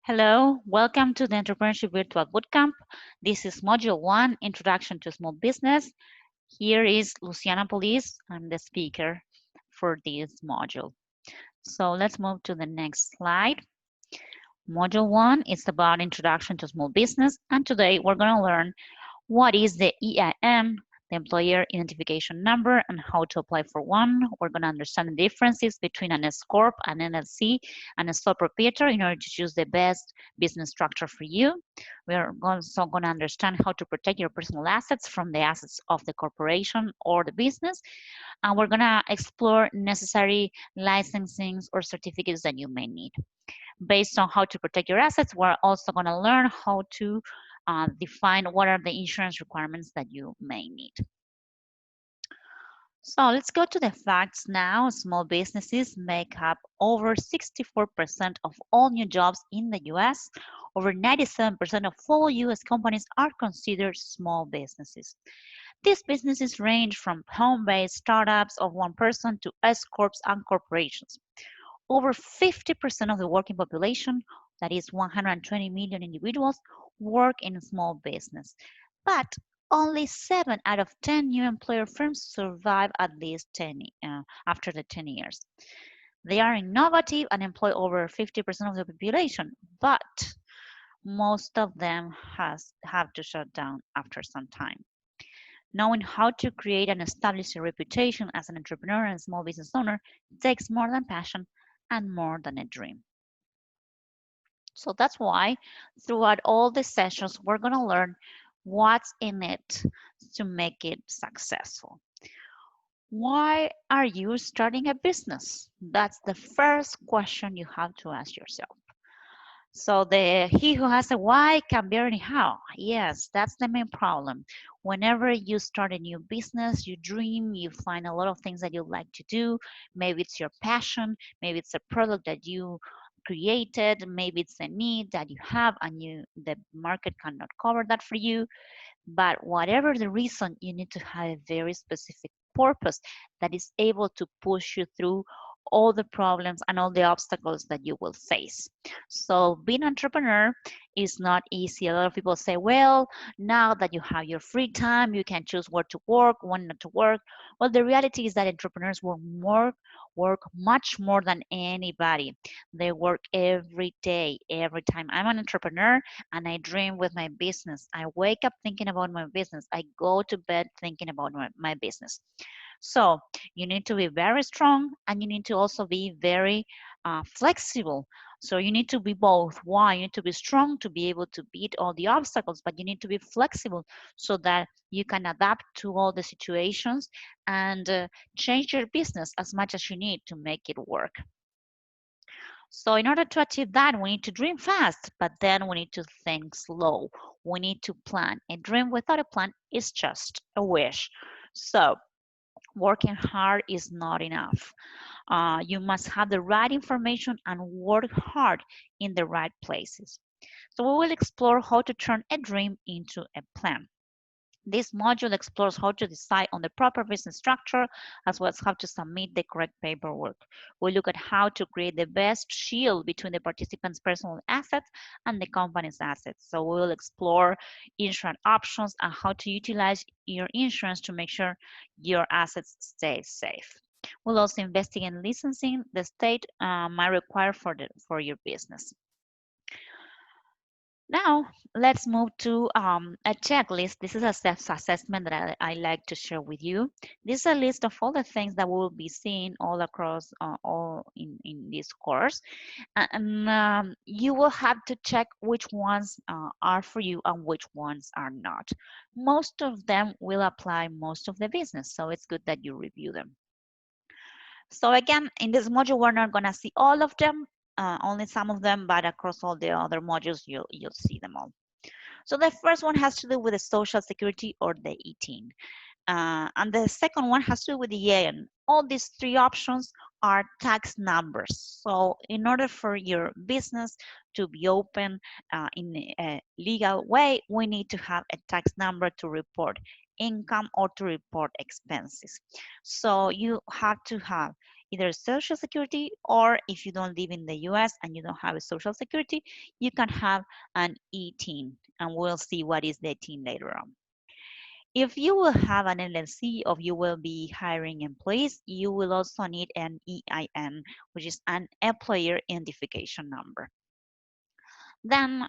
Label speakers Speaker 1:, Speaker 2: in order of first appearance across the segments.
Speaker 1: Hello, welcome to the Entrepreneurship Virtual Bootcamp. This is Module 1, Introduction to Small Business. Here is Luciana Paulise. I'm the speaker for this module. So let's move to the next slide. Module 1 is about Introduction to Small Business, and today we're going to learn what is the EIN, the Employer Identification Number, and how to apply for one. We're going to understand the differences between an S-corp, an LLC, and a sole proprietor in order to choose the best business structure for you. We're also going to understand how to protect your personal assets from the assets of the corporation or the business. And we're going to explore necessary licensings or certificates that you may need. Based on how to protect your assets, we're also going to learn how to define what are the insurance requirements that you may need. So let's go to the facts now. Small businesses make up over 64% of all new jobs in the US. Over 97% of all US companies are considered small businesses. These businesses range from home-based startups of one person to S-corps and corporations. Over 50% of the working population, that is 120 million individuals, work in small business. But only 7 out of 10 new employer firms survive at least after the 10 years. They are innovative and employ over 50% of the population, but most of them have to shut down after some time. Knowing how to create and establish a reputation as an entrepreneur and small business owner takes more than passion and more than a dream. So that's why throughout all the sessions, we're going to learn what's in it to make it successful. Why are you starting a business? That's the first question you have to ask yourself. So he who has a why can bear any how. Yes, that's the main problem. Whenever you start a new business, you dream, you find a lot of things that you like to do. Maybe it's your passion, maybe it's a product that you created, maybe it's a need that you have and the market cannot cover that for you. But whatever the reason, you need to have a very specific purpose that is able to push you through all the problems and all the obstacles that you will face. So being an entrepreneur is not easy. A lot of people say, well, now that you have your free time, you can choose where to work, when not to work. Well, the reality is that entrepreneurs work much more than anybody. They work every day, every time. I'm an entrepreneur and I dream with my business. I wake up thinking about my business. I go to bed thinking about my business. So you need to be very strong and you need to also be very flexible. So you need to be both. Why? You need to be strong to be able to beat all the obstacles, but you need to be flexible so that you can adapt to all the situations and change your business as much as you need to make it work. So in order to achieve that, we need to dream fast, but then we need to think slow. We need to plan. A dream without a plan is just a wish. So working hard is not enough. You must have the right information and work hard in the right places. So we will explore how to turn a dream into a plan. This module explores how to decide on the proper business structure as well as how to submit the correct paperwork. We look at how to create the best shield between the participants' personal assets and the company's assets. So we will explore insurance options and how to utilize your insurance to make sure your assets stay safe. We'll also investigate licensing the state might require for your business. Now, let's move to a checklist. This is a self-assessment that I like to share with you. This is a list of all the things that we'll be seeing all across, all in this course. And you will have to check which ones are for you and which ones are not. Most of them will apply most of the business, so it's good that you review them. So again, in this module, we're not gonna see all of them, only some of them, but across all the other modules, you'll see them all. So the first one has to do with the Social Security or the EIN. And the second one has to do with the EIN. All these three options are tax numbers. So in order for your business to be open in a legal way, we need to have a tax number to report income or to report expenses. So you have to have either Social Security, or if you don't live in the US and you don't have a Social Security, you can have an E-TIN, and we'll see what is the TIN later on. If you will have an LLC or you will be hiring employees, you will also need an EIN, which is an employer identification number. Then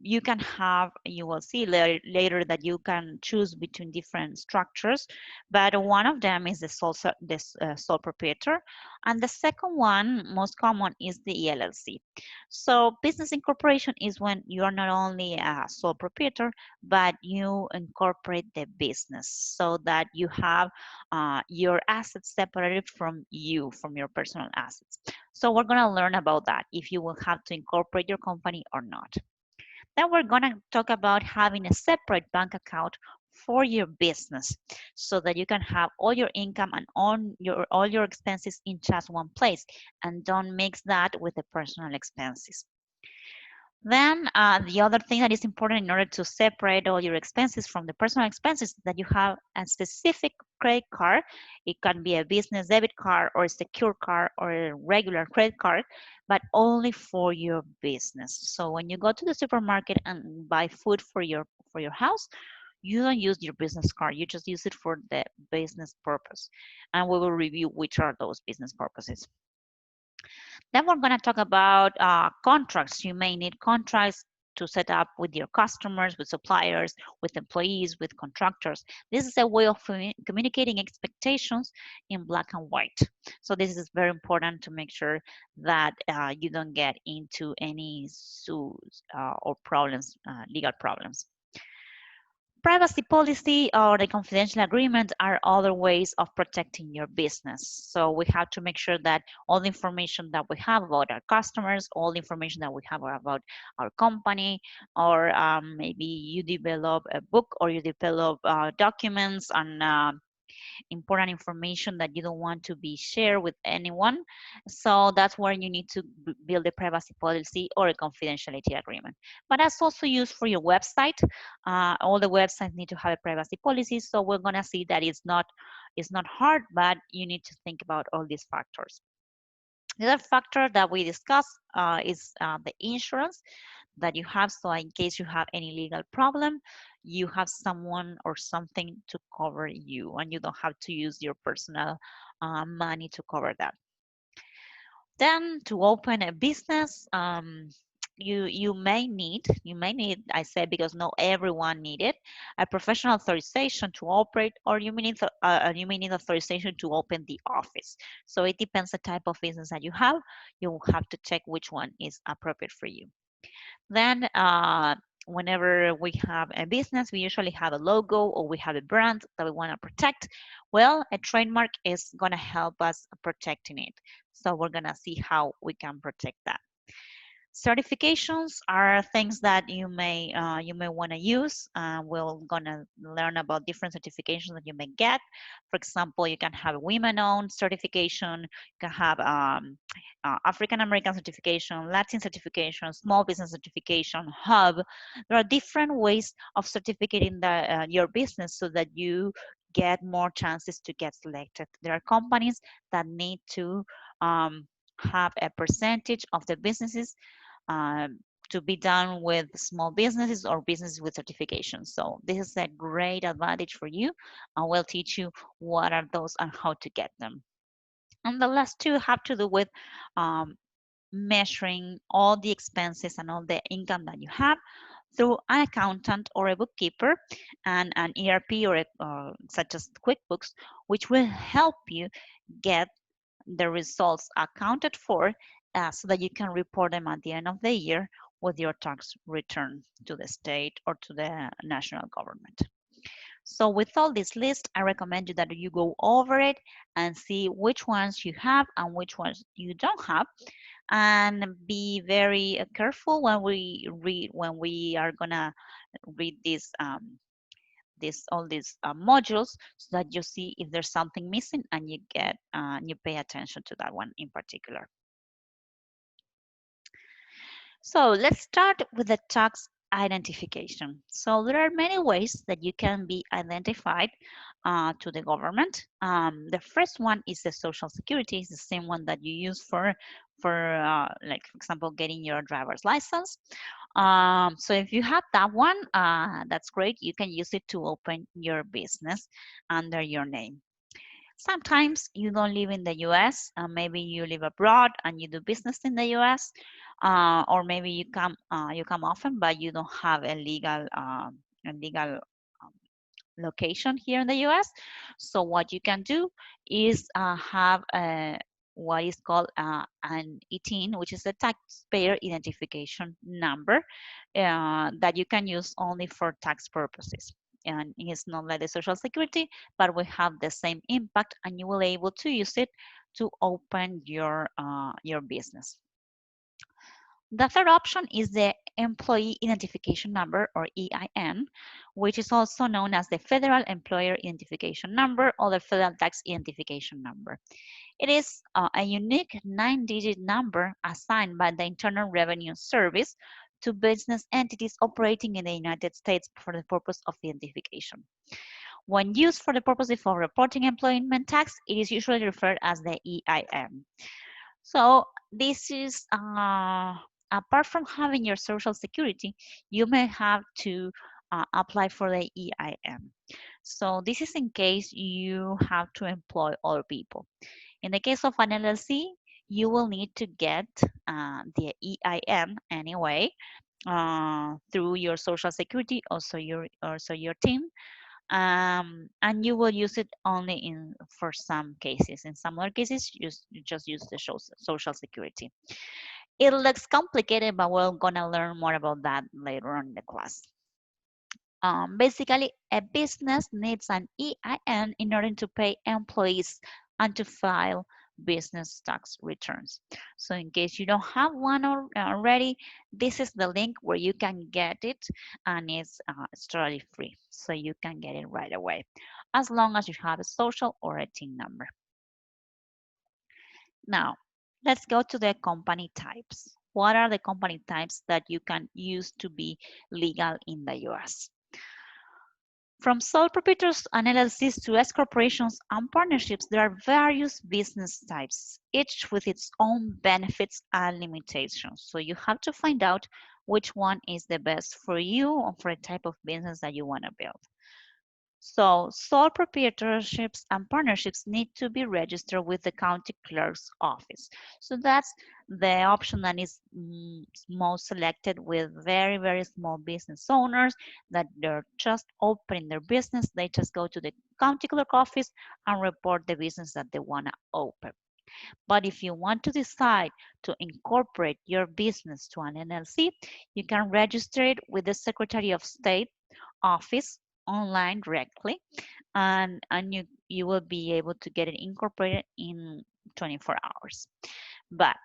Speaker 1: you can have, you will see later that you can choose between different structures, but one of them is the sole proprietor, and the second one, most common, is the ELLC. So business incorporation is when you are not only a sole proprietor, but you incorporate the business so that you have your assets separated from your personal assets. So we're going to learn about that, if you will have to incorporate your company or not. Then we're going to talk about having a separate bank account for your business so that you can have all your income and all your expenses in just one place, and don't mix that with the personal expenses. Then the other thing that is important in order to separate all your expenses from the personal expenses, that you have a specific credit card. It can be a business debit card or a secure card or a regular credit card, but only for your business. So when you go to the supermarket and buy food for your house, you don't use your business card. You just use it for the business purpose. And we will review which are those business purposes. Then we're going to talk about contracts. You may need contracts to set up with your customers, with suppliers, with employees, with contractors. This is a way of communicating expectations in black and white. So this is very important to make sure that you don't get into any suits or problems, legal problems. Privacy policy or the confidential agreement are other ways of protecting your business. So we have to make sure that all the information that we have about our customers, all the information that we have about our company, or maybe you develop a book or you develop documents and important information that you don't want to be shared with anyone. So that's where you need to build a privacy policy or a confidentiality agreement. But that's also used for your website. All the websites need to have a privacy policy. So we're gonna see that it's not hard, but you need to think about all these factors. The other factor that we discussed is the insurance that you have. So in case you have any legal problem, you have someone or something to cover you, and you don't have to use your personal money to cover that. Then to open a business, you may need, I say because not everyone need it, a professional authorization to operate, or you may need authorization to open the office. So it depends the type of business that you have. You will have to check which one is appropriate for you. Then whenever we have a business, we usually have a logo or we have a brand that we want to protect. Well, a trademark is going to help us protecting it. So we're going to see how we can protect that. Certifications are things that you may want to use. We're gonna learn about different certifications that you may get. For example, you can have a women-owned certification. You can have African American certification, Latin certification, small business certification, hub. There are different ways of certificating your business so that you get more chances to get selected. There are companies that need to have a percentage of the businesses to be done with small businesses or businesses with certification. So this is a great advantage for you, and we'll teach you what are those and how to get them. And the last two have to do with measuring all the expenses and all the income that you have through an accountant or a bookkeeper and an ERP or such as QuickBooks, which will help you get the results accounted for so that you can report them at the end of the year with your tax return to the state or to the national government. So with all this list, I recommend you that you go over it and see which ones you have and which ones you don't have, and be very careful when we are gonna read all these modules, so that you see if there's something missing and you pay attention to that one in particular. So let's start with the tax identification. So there are many ways that you can be identified to the government. The first one is the Social Security. It's the same one that you use for like, for example, getting your driver's license. So if you have that one, that's great. You can use it to open your business under your name. Sometimes you don't live in the US, maybe you live abroad and you do business in the US, or maybe you come often, but you don't have a legal um, location here in the US. So what you can do is have what is called an EIN, which is a taxpayer identification number that you can use only for tax purposes. And it's not like the Social Security, but we have the same impact, and you will be able to use it to open your business. The third option is the Employee Identification Number, or EIN, which is also known as the Federal Employer Identification Number or the Federal Tax Identification Number. It is a unique 9-digit number assigned by the Internal Revenue Service to business entities operating in the United States for the purpose of identification. When used for the purpose of reporting employment tax, it is usually referred as the EIN. So this is, apart from having your Social Security, you may have to apply for the EIN. So this is in case you have to employ other people. In the case of an LLC, you will need to get the EIN anyway through your Social Security, also your team, and you will use it only for some cases. In some other cases, you just use the Social Security. It looks complicated, but we're gonna learn more about that later on in the class. Basically, a business needs an EIN in order to pay employees and to file business tax returns. So in case you don't have one already, this is the link where you can get it, and it's totally free. So you can get it right away, as long as you have a social or a TIN number. Now, let's go to the company types. What are the company types that you can use to be legal in the US? From sole proprietors and LLCs to S corporations and partnerships, there are various business types, each with its own benefits and limitations. So you have to find out which one is the best for you or for the type of business that you want to build. So sole proprietorships and partnerships need to be registered with the county clerk's office. So that's the option that is most selected with very, very small business owners that they're just opening their business. They just go to the county clerk office and report the business that they want to open. But if you want to decide to incorporate your business to an LLC, you can register it with the Secretary of State office online directly, and you will be able to get it incorporated in 24 hours. But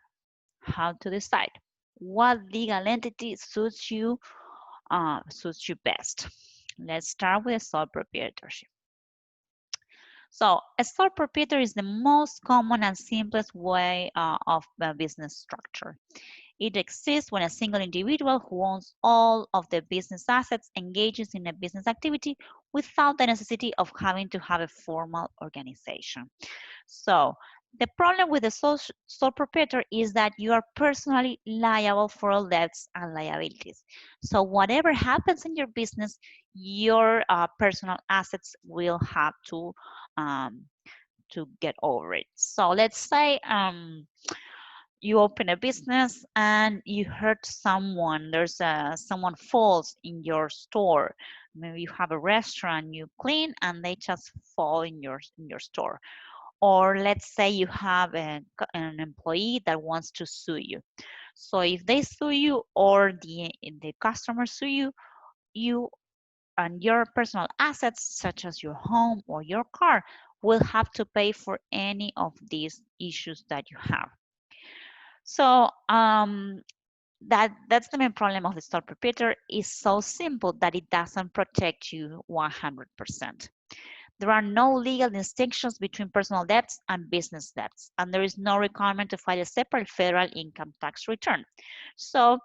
Speaker 1: how to decide? What legal entity suits you best? Let's start with sole proprietorship. So a sole proprietor is the most common and simplest way of business structure. It exists when a single individual who owns all of the business assets engages in a business activity without the necessity of having to have a formal organization. So the problem with the sole proprietor is that you are personally liable for all debts and liabilities. So whatever happens in your business, your personal assets will have to get over it. So let's say you open a business and you hurt someone. There's someone falls in your store. Maybe you have a restaurant, you clean, and they just fall in your store. Or let's say you have an employee that wants to sue you. So if they sue you or the customer sue you, you and your personal assets, such as your home or your car, will have to pay for any of these issues that you have. So that's the main problem of the sole proprietor. Is so simple that it doesn't protect you 100%. There are no legal distinctions between personal debts and business debts, and there is no requirement to file a separate federal income tax return. So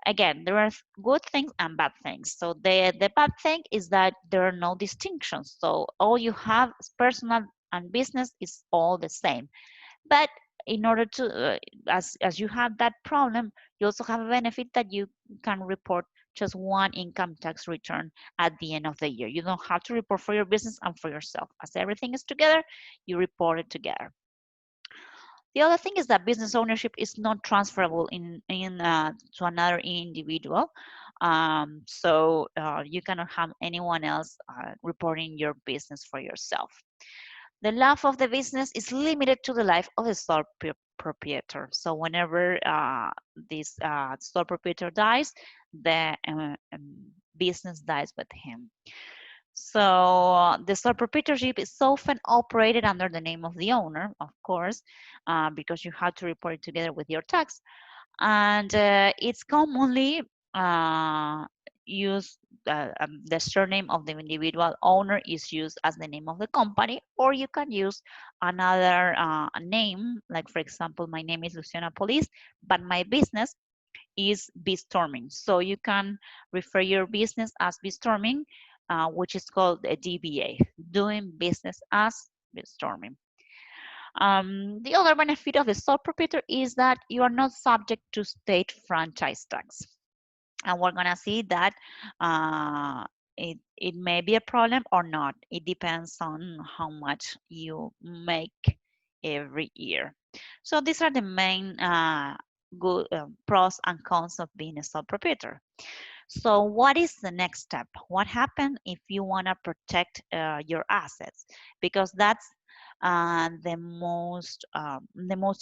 Speaker 1: again, there are good things and bad things. So the bad thing is that there are no distinctions. So all you have is personal and business is all the same. But in order to, as you have that problem, you also have a benefit that you can report just one income tax return at the end of the year. You don't have to report for your business and for yourself. As everything is together, you report it together. The other thing is that business ownership is not transferable to another individual. You cannot have anyone else reporting your business for yourself. The life of the business is limited to the life of the sole proprietor. So whenever this sole proprietor dies, the business dies with him. So the sole proprietorship is often operated under the name of the owner, of course, because you have to report it together with your tax. And it's commonly used, the surname of the individual owner is used as the name of the company, or you can use another name, like for example, my name is Luciana Paulise, but my business is Storming. So you can refer your business as Storming, which is called a DBA, doing business as Storming. The other benefit of the sole proprietor is that you are not subject to state franchise tax. And we're gonna see that it may be a problem or not. It depends on how much you make every year. So these are the main good pros and cons of being a sole proprietor. So what is the next step? What happens if you want to protect your assets? Because that's the most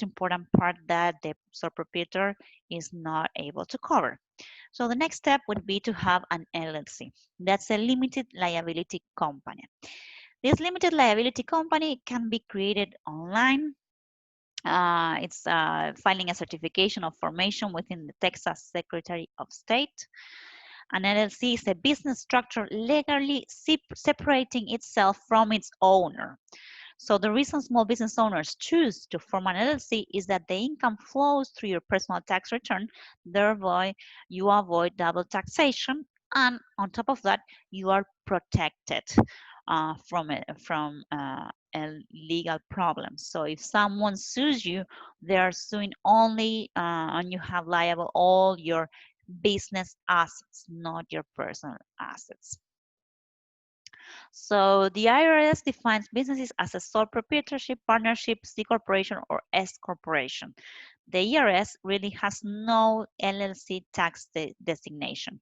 Speaker 1: important part that the sole proprietor is not able to cover. So the next step would be to have an LLC. That's a limited liability company. This limited liability company can be created online. It's filing a certification of formation within the Texas Secretary of State. An LLC is a business structure legally separating itself from its owner. So the reason small business owners choose to form an LLC is that the income flows through your personal tax return. Thereby, you avoid double taxation, and on top of that, you are protected from legal problems. So if someone sues you, they are suing only, and you have liable all your business assets, not your personal assets. So the IRS defines businesses as a sole proprietorship, partnership, C corporation, or S corporation. The IRS really has no LLC tax designation.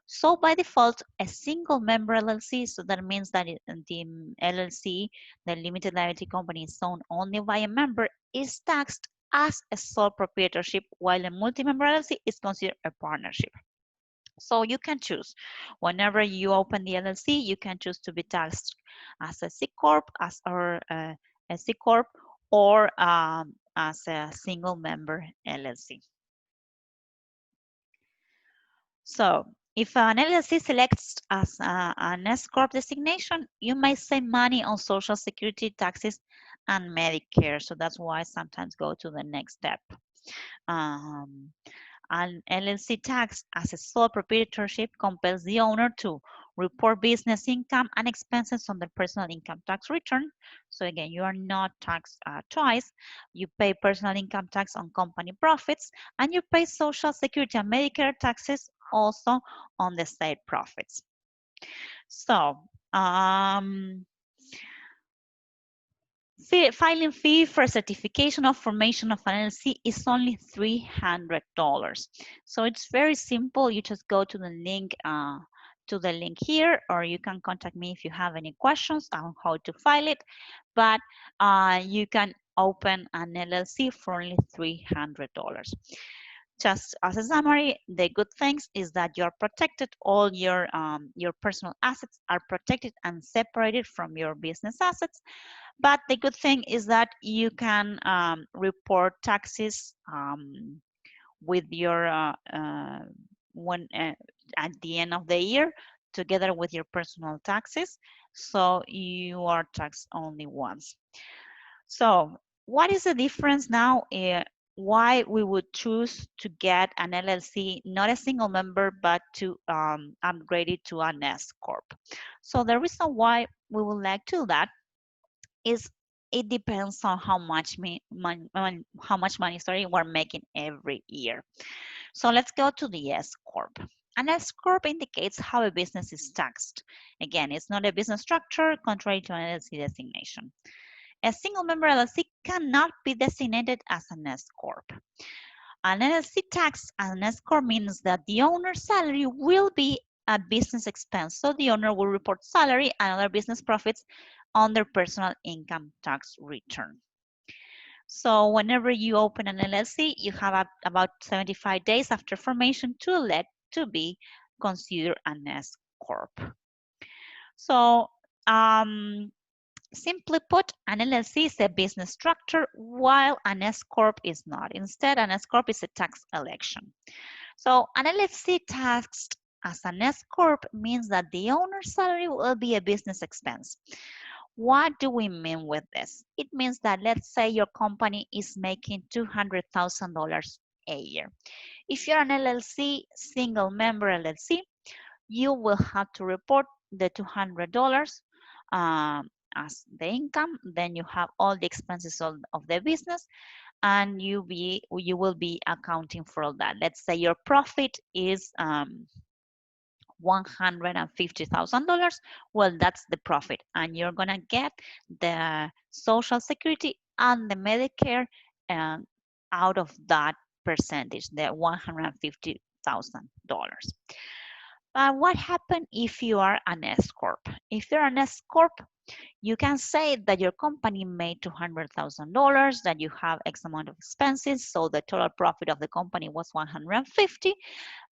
Speaker 1: So by default, a single member LLC, so that means that the LLC, the limited liability company, is owned only by a member, is taxed as a sole proprietorship, while a multi-member LLC is considered a partnership. So you can choose. Whenever you open the LLC, you can choose to be taxed as a C corp, or a C corp, or as a single member LLC. So if an LLC selects as an S-corp designation, you may save money on Social Security taxes and Medicare. So that's why I sometimes go to the next step. An LLC tax as a sole proprietorship compels the owner to report business income and expenses on their personal income tax return. So again, you are not taxed twice. You pay personal income tax on company profits, and you pay Social Security and Medicare taxes also on the state profits. So filing fee for certification of formation of an LLC is only $300. So it's very simple. You just go to the link here, or you can contact me if you have any questions on how to file it. But you can open an LLC for only $300. Just as a summary, the good things is that you're protected. All your personal assets are protected and separated from your business assets. But the good thing is that you can report taxes with your at the end of the year, together with your personal taxes. So you are taxed only once. So what is the difference now why we would choose to get an LLC, not a single member, but to upgrade it to an S-corp. So the reason why we would like to do that is it depends on how much money, sorry, we're making every year. So let's go to the S-corp. An S-corp indicates how a business is taxed. Again, it's not a business structure contrary to an LLC designation. A single member LLC cannot be designated as an S-corp. An LLC tax as an S-corp means that the owner's salary will be a business expense. So the owner will report salary and other business profits on their personal income tax return. So whenever you open an LLC, you have about 75 days after formation to elect to be considered an S-corp. So simply put, an LLC is a business structure while an S-corp is not. Instead, an S-corp is a tax election. So an LLC taxed as an S-corp means that the owner's salary will be a business expense. What do we mean with this? It means that let's say your company is making $200,000 a year. If you're an LLC, single member LLC, you will have to report the $200 as the income. Then you have all the expenses of the business, and you will be accounting for all that. Let's say your profit is $150,000. Well, that's the profit, and you're gonna get the Social Security and the Medicare out of that percentage, the $150,000. But what happens if you are an S-corp? If you're an S-corp, you can say that your company made $200,000, that you have X amount of expenses, so the total profit of the company was 150,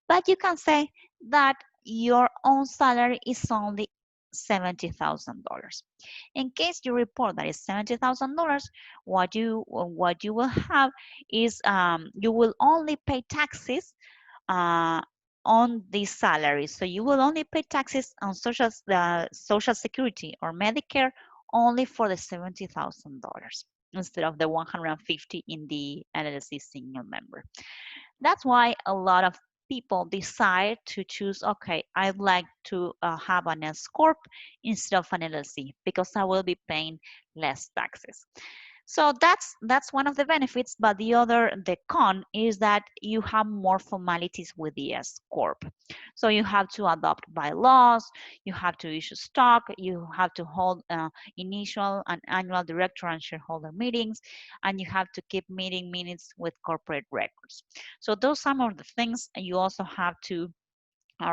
Speaker 1: but you can say that your own salary is only $70,000. In case you report that it's $70,000, what you will have is you will only pay taxes on this salary. So you will only pay taxes on Social Security or Medicare only for the $70,000 instead of the 150 in the LLC single member. That's why a lot of people decide to choose, okay, I'd like to have an S-corp instead of an LLC because I will be paying less taxes. So that's one of the benefits, but the con is that you have more formalities with the S-corp. So you have to adopt bylaws, you have to issue stock, you have to hold initial and annual director and shareholder meetings, and you have to keep meeting minutes with corporate records. So those are some of the things. You also have to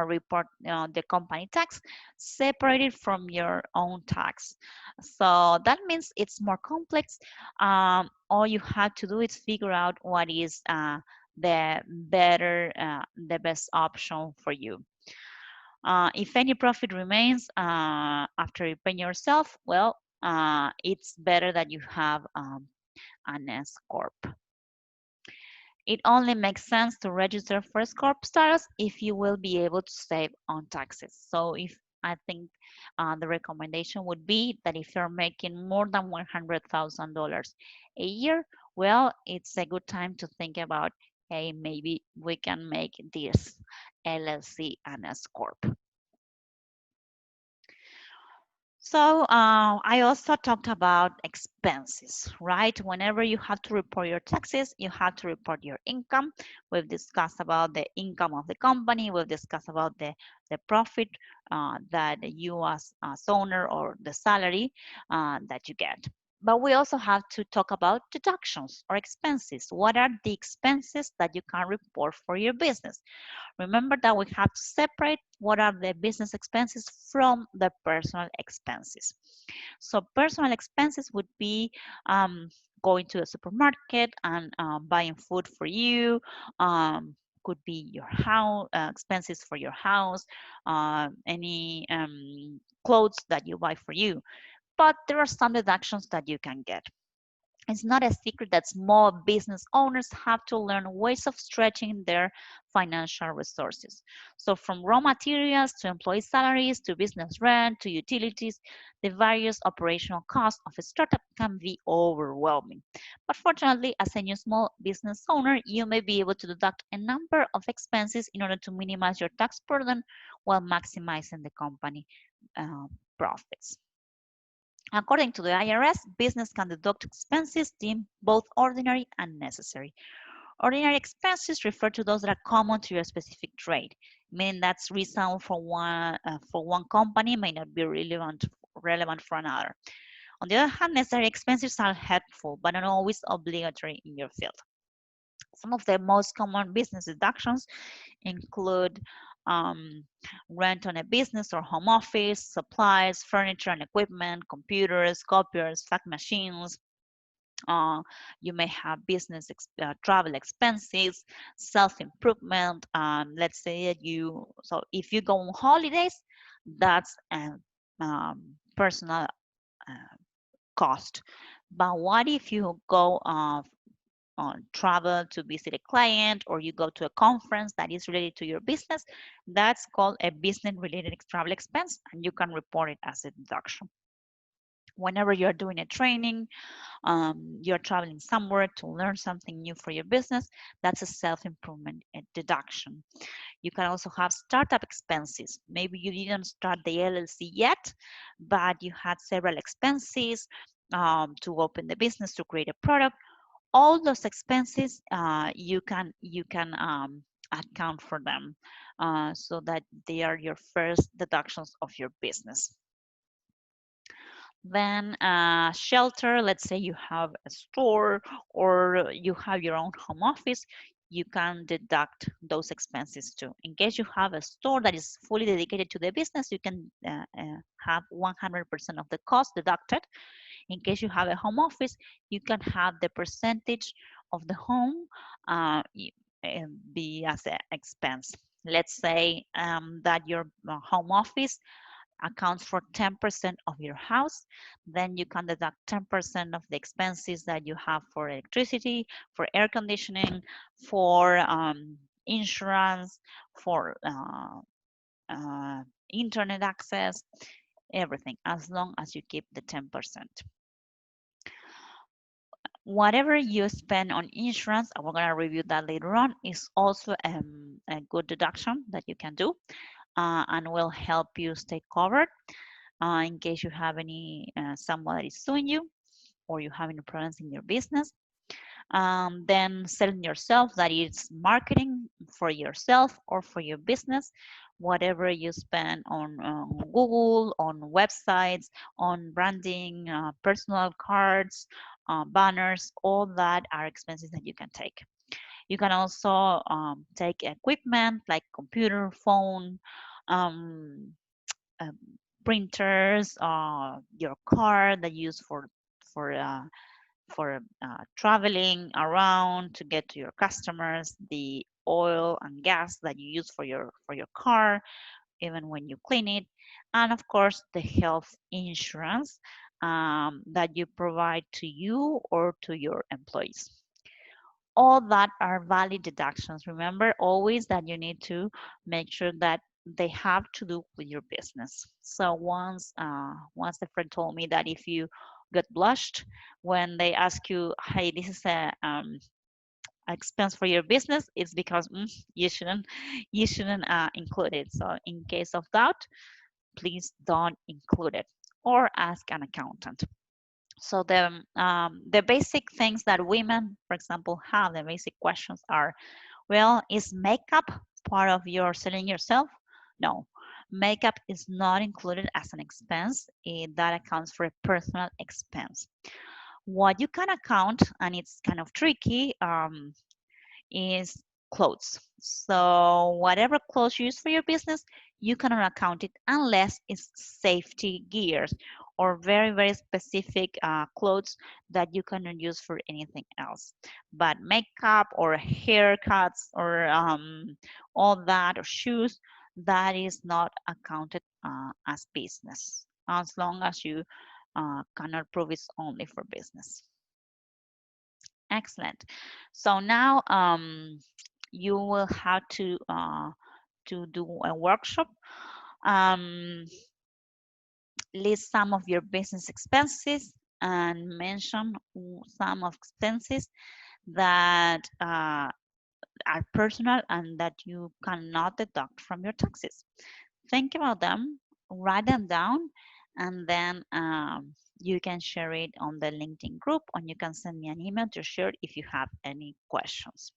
Speaker 1: report the company tax separated from your own tax. So that means it's more complex. All you have to do is figure out what is the best option for you. If any profit remains after you pay yourself, well, it's better that you have an S-corp. It only makes sense to register for S-corp status if you will be able to save on taxes. So I think the recommendation would be that if you're making more than $100,000 a year, well, it's a good time to think about, hey, maybe we can make this LLC an S-corp. So I also talked about expenses, right? Whenever you have to report your taxes, you have to report your income. We've discussed about the income of the company. We've discussed about the profit that you as owner or the salary that you get. But we also have to talk about deductions or expenses. What are the expenses that you can report for your business? Remember that we have to separate what are the business expenses from the personal expenses. So personal expenses would be going to the supermarket and buying food for you, could be your house, expenses for your house, any clothes that you buy for you. But there are some deductions that you can get. It's not a secret that small business owners have to learn ways of stretching their financial resources. So, from raw materials to employee salaries to business rent to utilities, the various operational costs of a startup can be overwhelming. But fortunately, as a new small business owner, you may be able to deduct a number of expenses in order to minimize your tax burden while maximizing the company uh, profits. According to the IRS, business can deduct expenses deemed both ordinary and necessary. Ordinary expenses refer to those that are common to your specific trade, meaning that's reasonable for one company may not be relevant for another. On the other hand, necessary expenses are helpful but not always obligatory in your field. Some of the most common business deductions include um, rent on a business or home office, supplies, furniture and equipment, computers, copiers, fax machines. Uh, you may have travel expenses, self-improvement. Let's say that so if you go on holidays, that's a personal cost. But what if you go on travel to visit a client or you go to a conference that is related to your business? That's called a business related travel expense, and you can report it as a deduction. Whenever you're doing a training, you're traveling somewhere to learn something new for your business, that's a self-improvement deduction. You can also have startup expenses. Maybe you didn't start the LLC yet, but you had several expenses to open the business, to create a product. All those expenses, you can account for them, so that they are your first deductions of your business. Then shelter, let's say you have a store or you have your own home office, you can deduct those expenses too. In case you have a store that is fully dedicated to the business, you can have 100% of the cost deducted. In case you have a home office, you can have the percentage of the home be as an expense. Let's say that your home office accounts for 10% of your house, then you can deduct 10% of the expenses that you have for electricity, for air conditioning, for insurance, for internet access, everything, as long as you keep the 10%. Whatever you spend on insurance, and we're going to review that later on, is also a good deduction that you can do, and will help you stay covered in case you have any someone that is suing you or you have any problems in your business. Then selling yourself, that is marketing for yourself or for your business. Whatever you spend on Google, on websites, on branding, personal cards, banners, all that are expenses that you can take. You can also take equipment like computer, phone, um, um, printers, your car that you use for uh, traveling around to get to your customers, the oil and gas that you use for your car, even when you clean it, and of course the health insurance that you provide to you or to your employees. All that are valid deductions. Remember always that you need to make sure that they have to do with your business. So once the friend told me that if you get blushed when they ask you, hey, this is a expense for your business, it's because you shouldn't include it. So in case of doubt, please don't include it or ask an accountant. So the basic things that women, for example, have, the basic questions are, well, is makeup part of your selling yourself? No, makeup is not included as an expense. That accounts for a personal expense. What you can account, and it's kind of tricky, is clothes. So whatever clothes you use for your business, you cannot account it unless it's safety gears or very, very specific clothes that you cannot use for anything else. But makeup or haircuts or all that, or shoes, that is not accounted as business as long as you cannot prove it's only for business. Excellent. So now you will have to do a workshop. Um, List some of your business expenses and mention some of expenses that are personal and that you cannot deduct from your taxes. Think about them, write them down, and then you can share it on the LinkedIn group, and you can send me an email to share if you have any questions.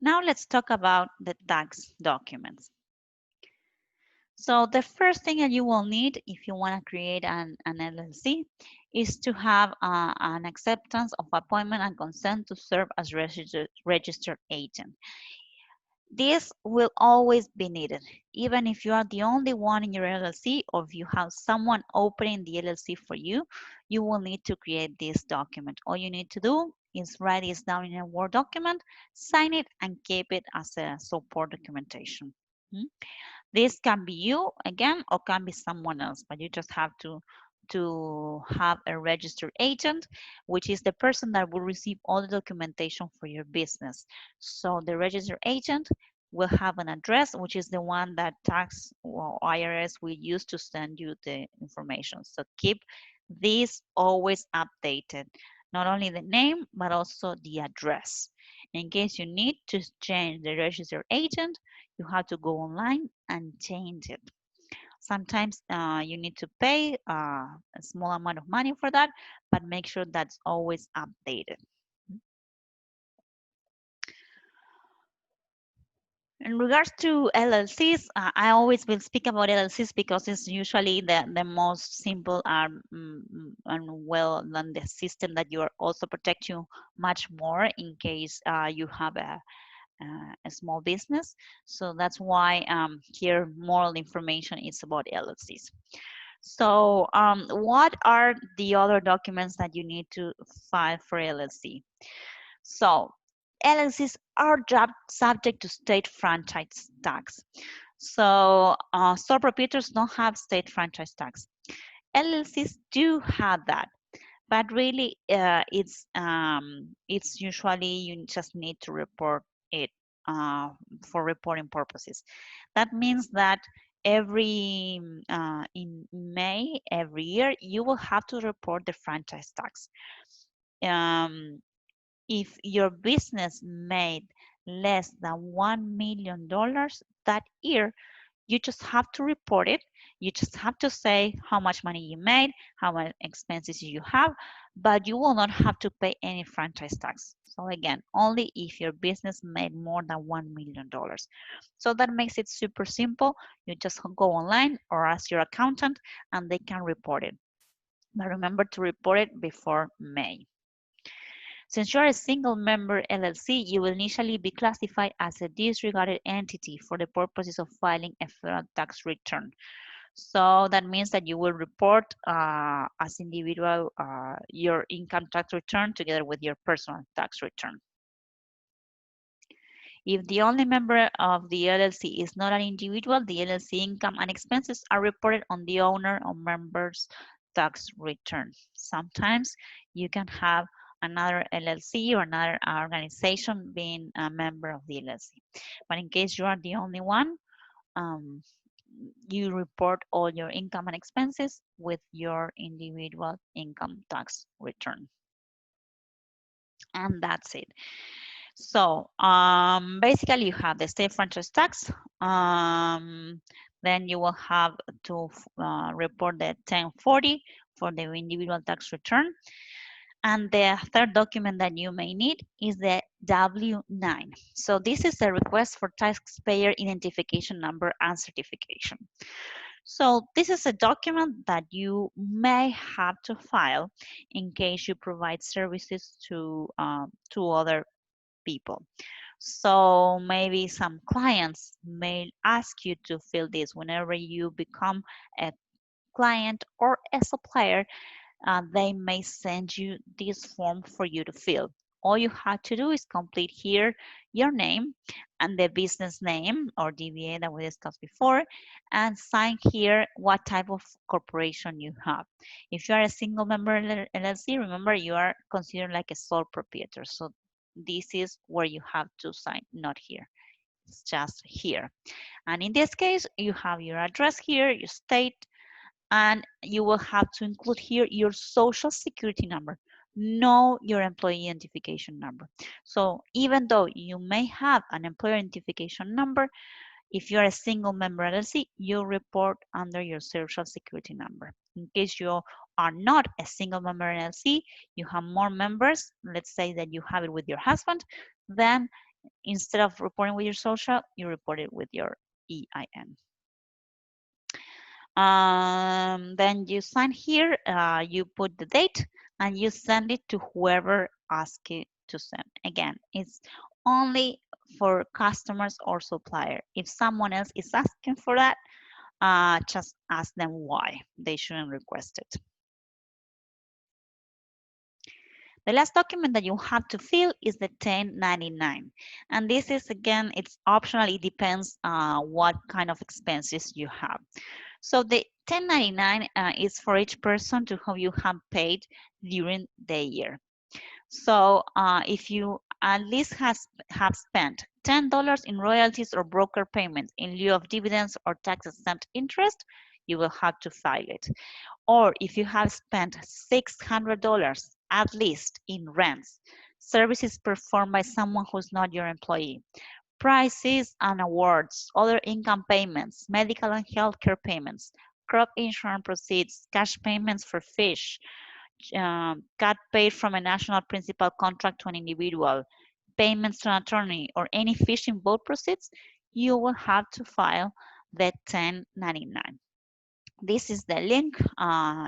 Speaker 1: Now let's talk about the tax documents. So the first thing that you will need if you want to create an LLC is to have an acceptance of appointment and consent to serve as registered agent. This will always be needed, even if you are the only one in your LLC or if you have someone opening the LLC for you, you will need to create this document. All you need to do is write this down in a Word document, sign it, and keep it as a support documentation. This can be you again or can be someone else, but you just have to have a registered agent, which is the person that will receive all the documentation for your business. So the registered agent will have an address, which is the one that tax or IRS will use to send you the information. So keep this always updated, not only the name, but also the address. In case you need to change the registered agent, you have to go online and change it. Sometimes you need to pay a small amount of money for that, but make sure that's always updated. In regards to LLCs, I always will speak about LLCs because it's usually the most simple and well than the system that you are also protect you much more in case you have a small business. So that's why here more information is about LLCs. So what are the other documents that you need to file for LLC? So LLCs are subject to state franchise tax. So sole proprietors don't have state franchise tax. LLCs do have that, but really it's usually you just need to report it uh, for reporting purposes. That means that every in May every year you will have to report the franchise tax. Um, if your business made less than $1 million that year, you just have to report it. You just have to say how much money you made, how much expenses you have, but you will not have to pay any franchise tax. So again, only if your business made more than $1 million. So that makes it super simple. You just go online or ask your accountant and they can report it. But remember to report it before May. Since you are a single member LLC, you will initially be classified as a disregarded entity for the purposes of filing a federal tax return. So that means that you will report as individual your income tax return together with your personal tax return. If the only member of the LLC is not an individual, the LLC income and expenses are reported on the owner or member's tax return. Sometimes you can have another LLC or another organization being a member of the LLC. But in case you are the only one, um, you report all your income and expenses with your individual income tax return. And that's it. So basically you have the state franchise tax. Then you will have to report the 1040 for the individual tax return. And the third document that you may need is the W-9. So this is a request for taxpayer identification number and certification. So this is a document that you may have to file in case you provide services to other people. So maybe some clients may ask you to fill this whenever you become a client or a supplier. They may send you this form for you to fill. All you have to do is complete here your name and the business name or DBA that we discussed before, and sign here what type of corporation you have. If you are a single member LLC, remember you are considered like a sole proprietor. So this is where you have to sign, not here. It's just here. And in this case, you have your address here, your state, and you will have to include here your social security number, no your employee identification number. So even though you may have an employer identification number, if you're a single member LLC, you report under your social security number. In case you are not a single member LLC, you have more members, let's say that you have it with your husband, then instead of reporting with your social, you report it with your EIN. Then you sign here, you put the date, and you send it to whoever asks you to send. Again, it's only for customers or supplier. If someone else is asking for that, just ask them why. They shouldn't request it. The last document that you have to fill is the 1099. And this is, again, it's optional. It depends what kind of expenses you have. So the 1099 is for each person to whom you have paid during the year. So if you at least have spent $10 in royalties or broker payments in lieu of dividends or tax-exempt interest, you will have to file it. Or if you have spent $600 at least in rents, services performed by someone who's not your employee, prizes and awards, other income payments, medical and healthcare payments, crop insurance proceeds, cash payments for fish, cut paid from a national principal contract to an individual, payments to an attorney, or any fishing boat proceeds, you will have to file the 1099. This is the link.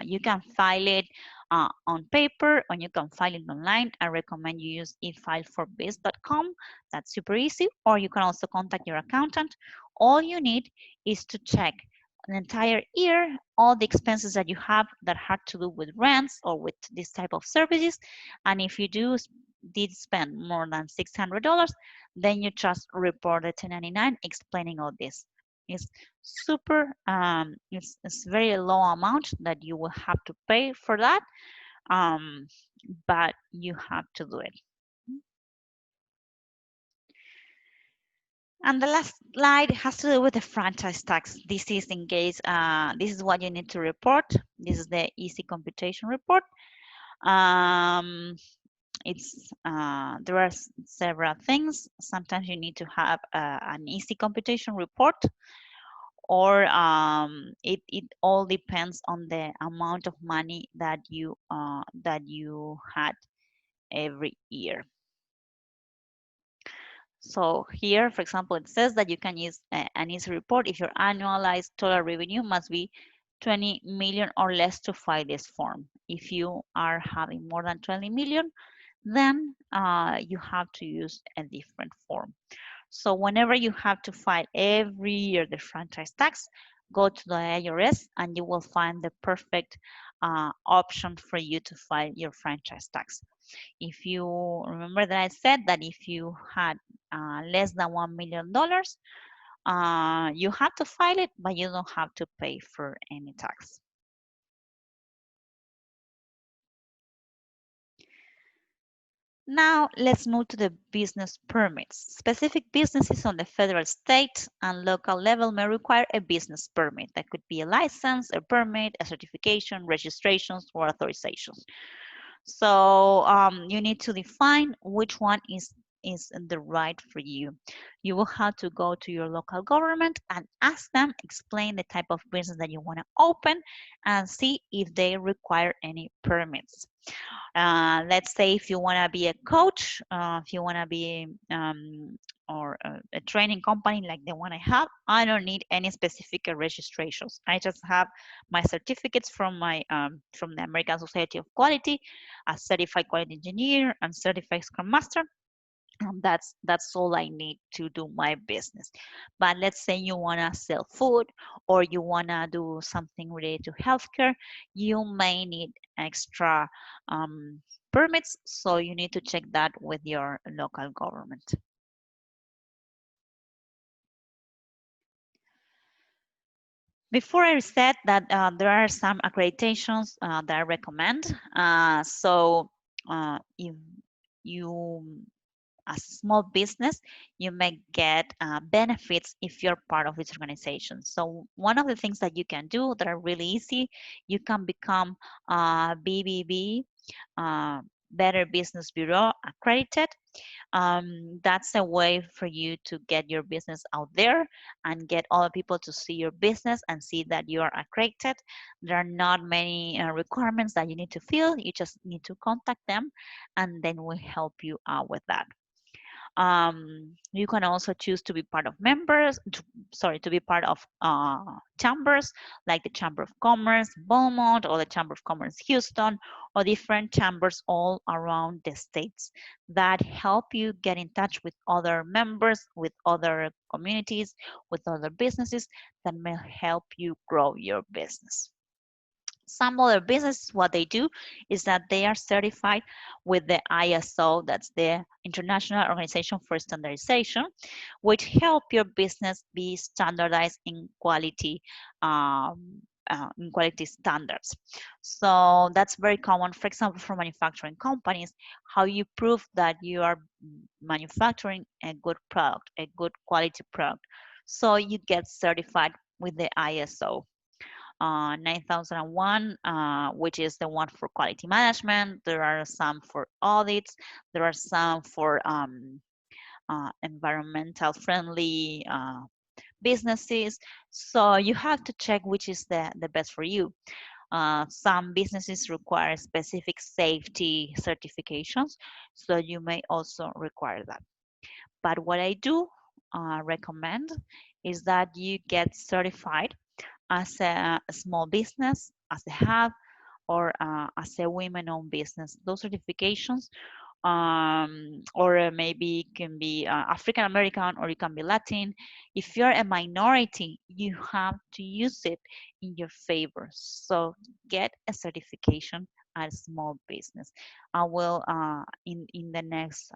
Speaker 1: You can file it on paper or you can file it online. I recommend you use efileforbiz.com. That's super easy. Or you can also contact your accountant. All you need is to check the entire year, all the expenses that you have that had to do with rents or with this type of services. And if you did spend more than $600, then you just report the 1099 explaining all this. It's super, it's very low amount that you will have to pay for that, but you have to do it. And the last slide has to do with the franchise tax. This is in case, this is what you need to report. This is the easy computation report. There are several things. Sometimes you need to have an easy computation report, or it all depends on the amount of money that you had every year. So here, for example, it says that you can use an easy report if your annualized total revenue must be 20 million or less to file this form. If you are having more than 20 million, then you have to use a different form. So whenever you have to file every year the franchise tax, go to the IRS and you will find the perfect option for you to file your franchise tax. If you remember that I said that if you had less than $1 million, you have to file it, but you don't have to pay for any tax. Now let's move to the business permits. Specific businesses on the federal, state, and local level may require a business permit. That could be a license, a permit, a certification, registrations, or authorizations. So you need to define which one is the right for you. You will have to go to your local government and ask them, explain the type of business that you want to open, and see if they require any permits. Let's say if you want to be a coach, if you want to be or a training company like the one I have, I don't need any specific registrations. I just have my certificates from from the American Society of Quality, a certified quality engineer, and certified Scrum Master. That's all I need to do my business. But let's say you want to sell food or you want to do something related to healthcare, you may need extra permits. So you need to check that with your local government. Before I said that there are some accreditations that I recommend. If you, as a small business, you may get benefits if you're part of this organization. So one of the things that you can do that are really easy, you can become BBB, uh, Better Business Bureau accredited. That's a way for you to get your business out there and get other people to see your business and see that you are accredited. There are not many requirements that you need to fill. You just need to contact them, and then we'll help you out with that. You can also choose to be part of to be part of chambers like the Chamber of Commerce Beaumont or the Chamber of Commerce Houston or different chambers all around the states that help you get in touch with other members, with other communities, with other businesses that may help you grow your business. Some other businesses, what they do is that they are certified with the ISO, that's the International Organization for Standardization, which help your business be standardized in quality standards. So that's very common, for example, for manufacturing companies, how you prove that you are manufacturing a good product, a good quality product. So you get certified with the ISO. 9001, which is the one for quality management. There are some for audits. There are some for environmental friendly businesses. So you have to check which is the best for you. Some businesses require specific safety certifications, so you may also require that. But what I do recommend is that you get certified as a small business, as a hub, or as a women-owned business. Those certifications, or maybe it can be African American or it can be Latin. If you're a minority, you have to use it in your favor. So get a certification as a small business. I will in the next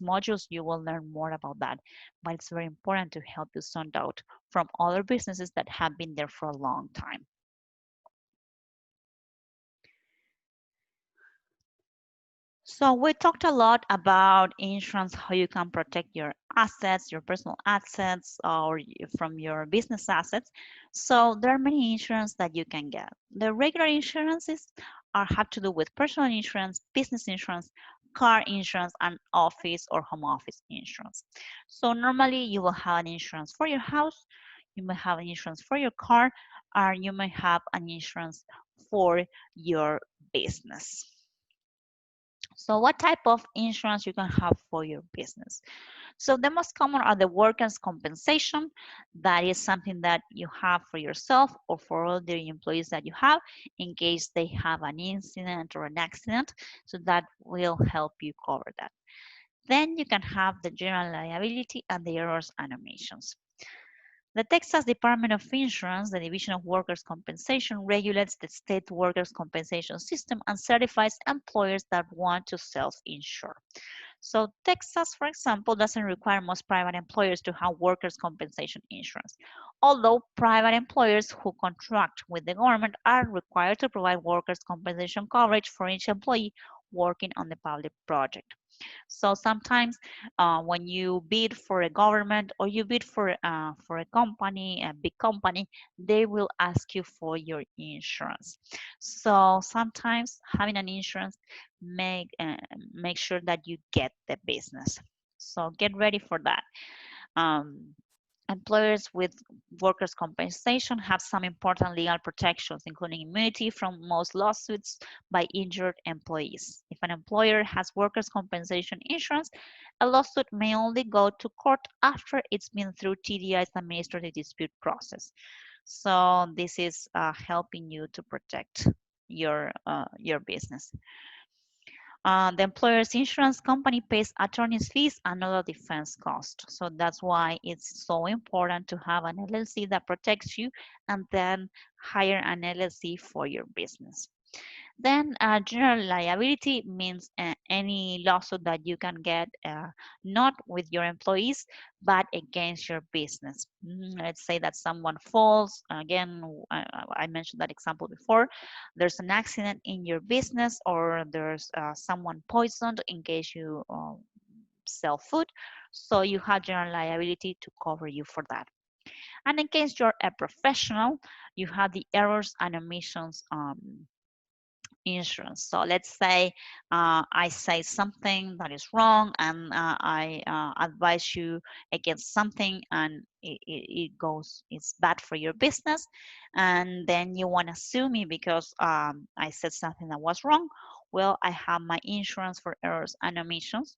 Speaker 1: modules you will learn more about that. But it's very important to help you stand out from other businesses that have been there for a long time. So we talked a lot about insurance, how you can protect your assets, your personal assets, or from your business assets. So there are many insurance that you can get. The regular insurances have to do with personal insurance, business insurance, car insurance, and office or home office insurance. So normally you will have an insurance for your house, you may have an insurance for your car, or you may have an insurance for your business. So what type of insurance you can have for your business? So the most common are the workers' compensation. That is something that you have for yourself or for all the employees that you have in case they have an incident or an accident. So that will help you cover that. Then you can have the general liability and the errors and omissions. The Texas Department of Insurance, the Division of Workers' Compensation, regulates the state workers' compensation system and certifies employers that want to self-insure. So Texas, for example, doesn't require most private employers to have workers' compensation insurance, although private employers who contract with the government are required to provide workers' compensation coverage for each employee working on the public project. So sometimes when you bid for a government or you bid for a company, a big company, they will ask you for your insurance. So sometimes having an insurance make sure that you get the business. So get ready for that. Um, Employers with workers' compensation have some important legal protections, including immunity from most lawsuits by injured employees. If an employer has workers' compensation insurance, a lawsuit may only go to court after it's been through TDI's administrative dispute process. So this is helping you to protect your business. The employer's insurance company pays attorney's fees and other defense costs. So that's why it's so important to have an LLC that protects you and then hire an LLC for your business. Then general liability means any lawsuit that you can get not with your employees but against your business. Let's say that someone falls. Again, I mentioned that example before. There's an accident in your business, or there's someone poisoned in case you sell food. So you have general liability to cover you for that. And in case you're a professional, you have the errors and omissions insurance. So let's say I say something that is wrong, and I advise you against something, and it goes, it's bad for your business, and then you want to sue me because I said something that was wrong. Well, I have my insurance for errors and omissions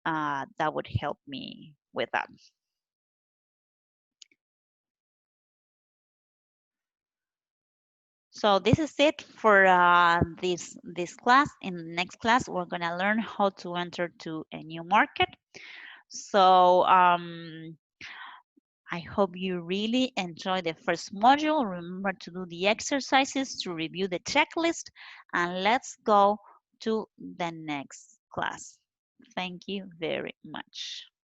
Speaker 1: that would help me with that. So this is it for this class. In the next class, we're gonna learn how to enter to a new market. So I hope you really enjoy the first module. Remember to do the exercises, to review the checklist, and let's go to the next class. Thank you very much.